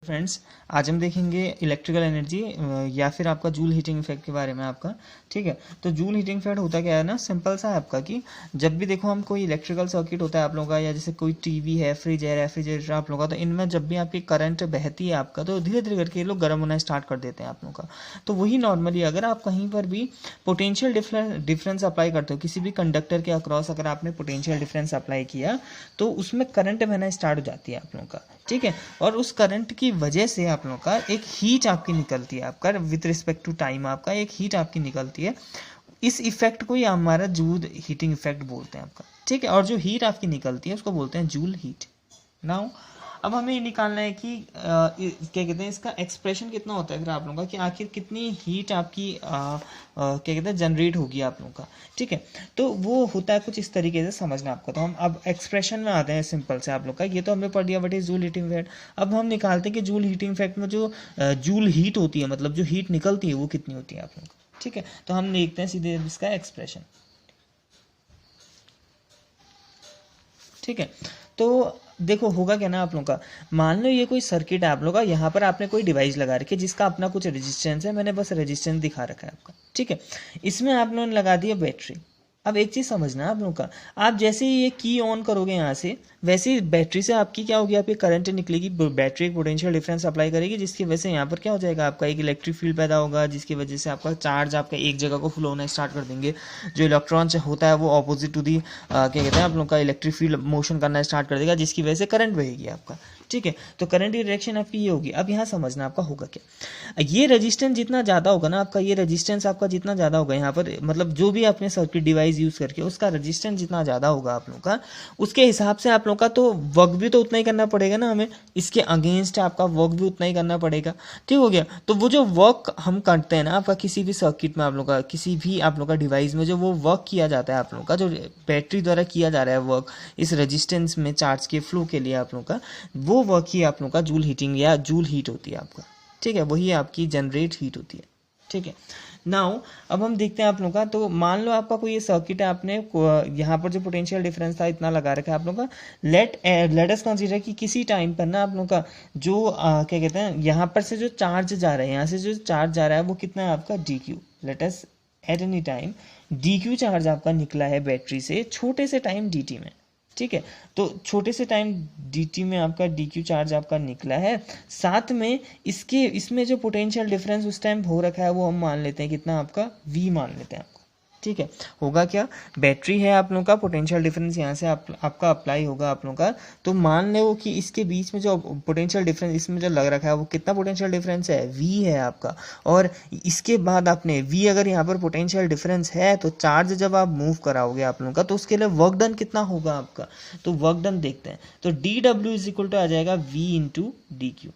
Friends, आज हम देखेंगे इलेक्ट्रिकल एनर्जी या फिर आपका जूल हीटिंग इफेक्ट के बारे में आपका। ठीक है, तो जूल हीटिंग इफेक्ट होता क्या है ना, सिंपल सा है आपका कि जब भी देखो हम कोई इलेक्ट्रिकल सर्किट होता है आप लोगों का, या जैसे कोई टीवी है, फ्रिज है, रेफ्रिजरेटर आप लोगों का, तो इनमें जब भी आपकी करंट बहती है आपका, तो धीरे धीरे करके ये लोग गर्म होना स्टार्ट कर देते हैं आप लोगों का। तो वही नॉर्मली अगर आप कहीं पर भी पोटेंशियल डिफरेंस अप्लाई करते हो किसी भी कंडक्टर के अक्रॉस, अगर आपने पोटेंशियल डिफरेंस अप्लाई किया तो उसमें करंट बहना स्टार्ट हो जाती है आप लोगों का। ठीक है, और उस करंट की वजह से आप लोगों का एक हीट आपकी निकलती है, आपका विद रिस्पेक्ट टू टाइम आपका एक हीट आपकी निकलती है। इस इफेक्ट को ही हमारा जूल हीटिंग इफेक्ट बोलते हैं आपका। ठीक है, और जो हीट आपकी निकलती है उसको बोलते हैं जूल हीट। नाउ अब हमें ये निकालना है कि क्या कहते हैं, इसका एक्सप्रेशन कितना होता है फिर आप लोगों का, कि आखिर कितनी हीट आपकी क्या कहते हैं जनरेट होगी आप लोगों का। ठीक है, तो वो होता है कुछ इस तरीके से, समझना आपको। तो हम अब एक्सप्रेशन में आते हैं सिंपल से आप लोग का। ये तो हमने पढ़ लिया what is joule heating effect. अब हम निकालते हैं कि जूल हीटिंग इफेक्ट में जो जूल हीट होती है, मतलब जो हीट निकलती है वो कितनी होती है आप लोग का। ठीक है, तो हम देखते हैं सीधे इसका एक्सप्रेशन। ठीक है, तो देखो होगा क्या ना आप लोगों का, मान लो ये कोई सर्किट है आप लोगों का, यहाँ पर आपने कोई डिवाइस लगा रखी है जिसका अपना कुछ रेजिस्टेंस है, मैंने बस रेजिस्टेंस दिखा रखा है आपका। ठीक है, इसमें आप लोगों ने लगा दिया बैटरी। अब एक चीज़ समझना आप लोगों का, आप जैसे ही ये की ऑन करोगे यहाँ से, वैसे ही बैटरी से आपकी क्या होगी, आपकी करंट निकलेगी, बैटरी एक पोटेंशियल डिफरेंस अप्लाई करेगी, जिसकी वजह से यहाँ पर क्या हो जाएगा, आपका एक इलेक्ट्रिक फील्ड पैदा होगा, जिसकी वजह से आपका चार्ज आपका एक जगह को फ्लो होना स्टार्ट कर देंगे। जो इलेक्ट्रॉन होता है वो ऑपोजिट टू दी क्या कहते हैं आप लोगों का इलेक्ट्रिक फील्ड मोशन करना स्टार्ट कर देगा, जिसकी वजह से करंट बहेगी आपका। ठीक है, तो करंट की डायरेक्शन आपकी ये होगी। अब यहाँ समझना आपका होगा क्या, ये रेजिस्टेंस जितना ज़्यादा होगा ना आपका, ये रेजिस्टेंस आपका जितना ज़्यादा होगा यहाँ पर, मतलब जो भी आपने सर्किट डिवाइस यूज़ करके उसका रेजिस्टेंस जितना ज़्यादा होगा आप लोगों का, उसके हिसाब से आप लोगों का तो वर्क भी तो उतना ही करना पड़ेगा ना हमें, इसके अगेंस्ट आपका वर्क भी उतना ही करना पड़ेगा। ठीक हो गया, तो वो जो वर्क हम करते हैं ना आपका किसी भी सर्किट में आप लोग का, किसी भी आप लोग का डिवाइस में जो वो वर्क किया जाता है आप लोगों का, जो बैटरी द्वारा किया जा रहा है वर्क इस रेजिस्टेंस में चार्ज के फ्लो के लिए आप लोगों का, वो वर्क ही आप लोगों का जूल हीटिंग या जूल हीट होती है आपका। ठीक है, वही आपकी जनरेट हीट होती है। ठीक है, नाउ अब हम देखते हैं आप लोगों का, तो मान लो आपका कोई ये सर्किट है, आपने यहाँ पर जो पोटेंशियल डिफरेंस था इतना लगा रखा है आप लोगों का। लेट अस कंसीडर कि किसी टाइम पर ना आप लोगों का जो क्या कहते हैं, यहाँ पर से जो चार्ज जा रहा है, यहाँ से जो चार्ज जा रहा है वो कितना है आपका D Q. Let us at any time D Q charge आपका निकला है बैटरी से छोटे से टाइम डी टी में। ठीक है, तो छोटे से टाइम dt में आपका dq चार्ज आपका निकला है, साथ में इसमें जो पोटेंशियल डिफरेंस उस टाइम हो रखा है वो हम मान लेते हैं कितना, आपका v मान लेते हैं आपको। ठीक है, होगा क्या, बैटरी है आप लोगों का, पोटेंशियल डिफरेंस यहाँ से आपका अप्लाई होगा आप लोगों का, तो मान लो कि इसके बीच में जो पोटेंशियल डिफरेंस इसमें जो लग रखा है वो कितना पोटेंशियल डिफरेंस है, v है आपका। और इसके बाद आपने v, अगर यहाँ पर पोटेंशियल डिफरेंस है तो चार्ज जब आप मूव कराओगे आप लोगों का, तो उसके लिए वर्क डन कितना होगा आपका, तो वर्क डन देखते हैं। तो d W is equal to आ जाएगा v into d q.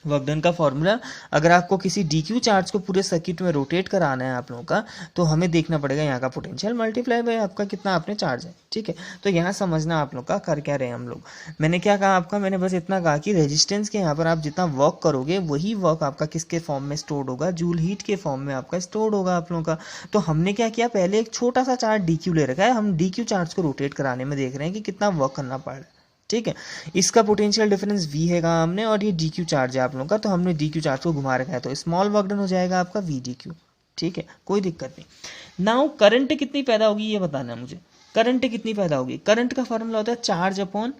Work done का फॉर्मूला, अगर आपको किसी डी क्यू चार्ज को पूरे सर्किट में रोटेट कराना है आप लोगों का, तो हमें देखना पड़ेगा यहाँ का पोटेंशियल मल्टीप्लाई बाय आपका कितना आपने चार्ज है। ठीक है, तो यहाँ समझना आप लोग का कर क्या रहे हैं हम लोग। मैंने क्या कहा आपका, मैंने बस इतना कहा कि रेजिस्टेंस के यहाँ पर आप जितना वर्क करोगे वही वर्क आपका किसके फॉर्म में स्टोर्ड होगा, जूल हीट के फॉर्म में आपका स्टोर्ड होगा आप लोगों का। तो हमने क्या किया, पहले एक छोटा सा चार्ज डी क्यू ले रखा है, हम डी क्यू चार्ज को रोटेट कराने में देख रहे हैं कि कितना वर्क करना पड़ रहा है। ठीक है, इसका पोटेंशियल डिफरेंस v है कहा हमने, और ये डी क्यू चार्ज है आप लोगों का, तो हमने डी क्यू चार्ज को घुमा रखा है, तो स्मॉल वर्क डन हो जाएगा आपका v डी क्यू। ठीक है, कोई दिक्कत नहीं। नाउ करंट कितनी पैदा होगी ये बताना है मुझे, करंट कितनी पैदा होगी। करंट का फॉर्मूला होता है चार्ज अपॉन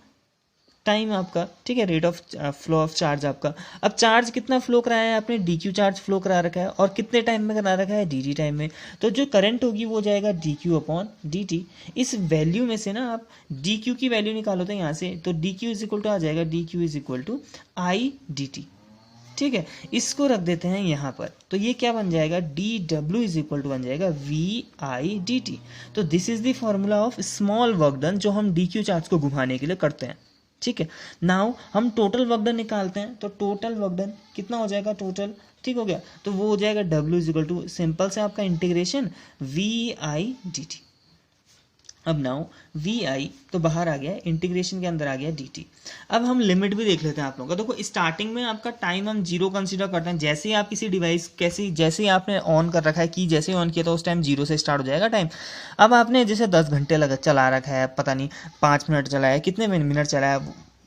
टाइम आपका। ठीक है, rate of flow of charge आपका। अब चार्ज कितना फ्लो कराया है आपने, डी क्यू चार्ज फ्लो करा रखा है, और कितने टाइम में करा रखा है, डी टी टाइम में। तो जो करंट होगी वो जाएगा d Q upon D T. इस वैल्यू में से ना आप डी क्यू की वैल्यू निकालो तो यहाँ से, तो d q is equal to आ जाएगा, d q is equal to I D t. ठीक है, इसको रख देते हैं यहाँ पर, तो ये क्या बन जाएगा, D W is equal to बन जाएगा वी आई डी टी। तो this is the formula of small work done जो हम डी क्यू चार्ज को घुमाने के लिए करते हैं। ठीक है, नाउ हम टोटल वर्क डन निकालते हैं, तो टोटल वर्क डन कितना हो जाएगा टोटल। ठीक हो गया, तो वो हो जाएगा W is equal to simple से आपका integration V I D T. अब नाउ वी आई तो बाहर आ गया, इंटीग्रेशन के अंदर आ गया डी टी। अब हम लिमिट भी देख लेते हैं आप लोगों का। देखो स्टार्टिंग में आपका टाइम हम जीरो कंसीडर करते हैं, जैसे ही आप किसी डिवाइस जैसे ही आपने ऑन कर रखा है कि जैसे ही ऑन किया तो उस टाइम जीरो से स्टार्ट हो जाएगा टाइम। अब आपने जैसे 10 घंटे लगा चला रखा है, पता नहीं 5 मिनट चलाया, कितने मिनट चलाया,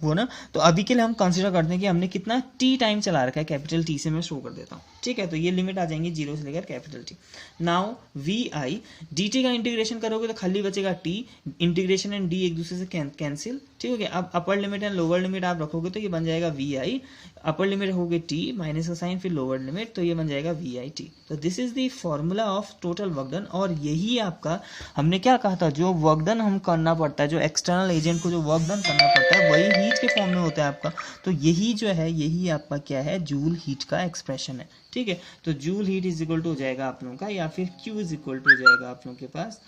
वो ना, तो अभी के लिए हम कंसिडर करते हैं कि हमने कितना टी टाइम चला रखा है, कैपिटल टी से मैं शो कर देता हूँ, ठीक है। तो ये लिमिट आ जाएंगी 0 से लेकर capital T. Now V I D T का इंटीग्रेशन करोगे तो खाली बचेगा टी, इंटीग्रेशन एंड डी एक दूसरे से कैंसिल, ठीक हो गया। अब upper limit and lower limit आप रखोगे तो ये बन जाएगा वी आई, अपर लिमिट होगी टी माइनस का साइन, फिर लोअर लिमिट, तो ये बन जाएगा वी आई टी। तो this is the formula of total work done. और यही आपका, हमने क्या कहा था, जो वर्क डन हम करना पड़ता है, जो एक्सटर्नल एजेंट को जो वर्क डन करना पड़ता है वही हीट के फॉर्म में होता है आपका। तो यही जो है, यही आपका क्या है, जूल हीट का एक्सप्रेशन है, ठीक है। तो joule heat is equal to हो जाएगा आप लोगों का, या फिर क्यू इज इक्वल टू हो जाएगा आप लोगों के पास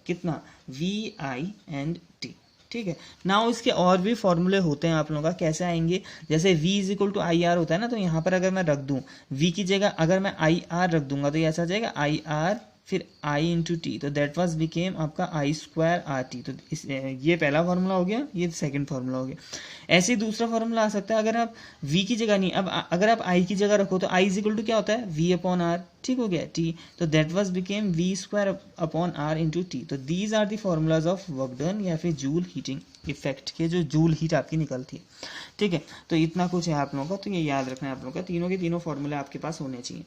कितना, वी आई एंड टी, ठीक है। नाउ इसके और भी फॉर्मूले होते हैं आप लोगों का, कैसे आएंगे, जैसे v is equal to I R होता है ना, तो यहाँ पर अगर मैं रख दूँ v की जगह अगर मैं आई आर रख दूंगा तो ये ऐसा आ जाएगा आई आर फिर i इंटू टी, तो दैट वाज बिकेम आपका आई स्क्वायर आर टी। तो ये पहला फार्मूला हो गया, ये सेकंड फार्मूला हो गया। ऐसे ही दूसरा फार्मूला आ सकता है, अगर आप v की जगह नहीं, अब अगर आप i की जगह रखो तो i इज इक्वल टू क्या होता है, v अपॉन आर, ठीक हो गया, t, तो that was became v square upon r into t. तो these are the formulas of work done, या फिर जूल हीटिंग इफेक्ट के, जो जूल हीट आपकी निकलती है, ठीक है। तो इतना कुछ है आप लोगों का, तो ये याद रखना है आप लोगों का, तीनों के तीनों फॉर्मूले आपके पास होने चाहिए।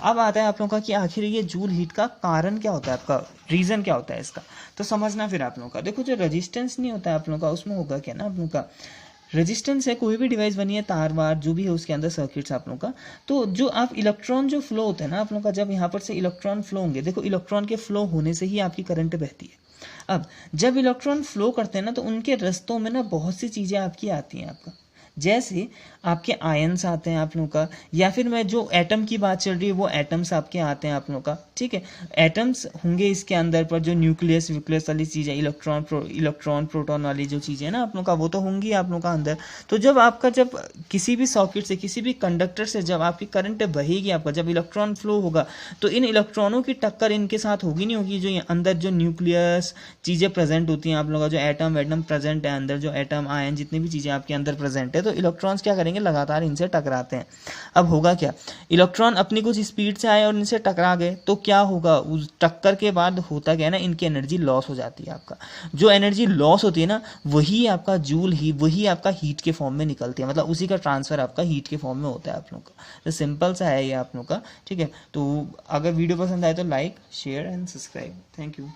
अब आता है आप लोगों का कि आखिर ये जूल हीट का कारण क्या होता है, आपका रीजन क्या होता है इसका, तो समझना फिर आप लोगों का। देखो जो रेजिस्टेंस नहीं होता है आप लोगों का, उसमें होगा क्या ना, आप लोगों का रेजिस्टेंस है, कोई भी डिवाइस बनी है, तार वार जो भी है उसके अंदर सर्किट्स आप लोगों का, तो जो आप इलेक्ट्रॉन जो फ्लो होता है ना आप लोगों का, जब यहाँ पर से इलेक्ट्रॉन फ्लो होंगे, देखो इलेक्ट्रॉन के फ्लो होने से ही आपकी करंट बहती है। अब जब इलेक्ट्रॉन फ्लो करते हैं ना, तो उनके रास्तों में ना बहुत सी चीज़ें आपकी आती हैं आपका, जैसे आपके आयन्स आते हैं आप लोगों का, या फिर मैं जो एटम की बात चल रही है वो एटम्स आपके आते हैं आप लोगों का, ठीक है। एटम्स होंगे इसके अंदर पर, जो न्यूक्लियस व्यूक्लियस वाली चीज़ें, इलेक्ट्रॉन प्रोटॉन वाली जो चीज़ें हैं ना आप लोगों का, वो तो होंगी आप लोगों का अंदर। तो जब आपका, जब किसी भी सॉकेट से, किसी भी कंडक्टर से जब आपकी करंट बहेगी आपका, जब इलेक्ट्रॉन फ्लो होगा, तो इन इलेक्ट्रॉनों की टक्कर इनके साथ होगी नहीं होगी, जो अंदर जो न्यूक्लियस चीज़ें प्रेजेंट होती हैं आप लोगों का, जो एटम प्रेजेंट है अंदर, जो एटम आयन जितनी भी चीज़ें आपके अंदर प्रेजेंट है, तो इलेक्ट्रॉन्स क्या करेंगे, लगातार इनसे टकराते हैं। अब होगा क्या, इलेक्ट्रॉन अपनी कुछ स्पीड से आए और इनसे टकरा गए, तो क्या होगा, उस टक्कर के बाद होता क्या है ना, इनकी एनर्जी लॉस हो जाती है आपका। जो एनर्जी लॉस होती है ना, वही आपका जूल ही, वही आपका हीट के फॉर्म में निकलती है, मतलब उसी का ट्रांसफर आपका हीट के फॉर्म में होता है आप लोगों का। तो सिंपल सा है ये आप लोगों का, ठीक है। तो अगर वीडियो पसंद आए तो like share and subscribe. Thank you.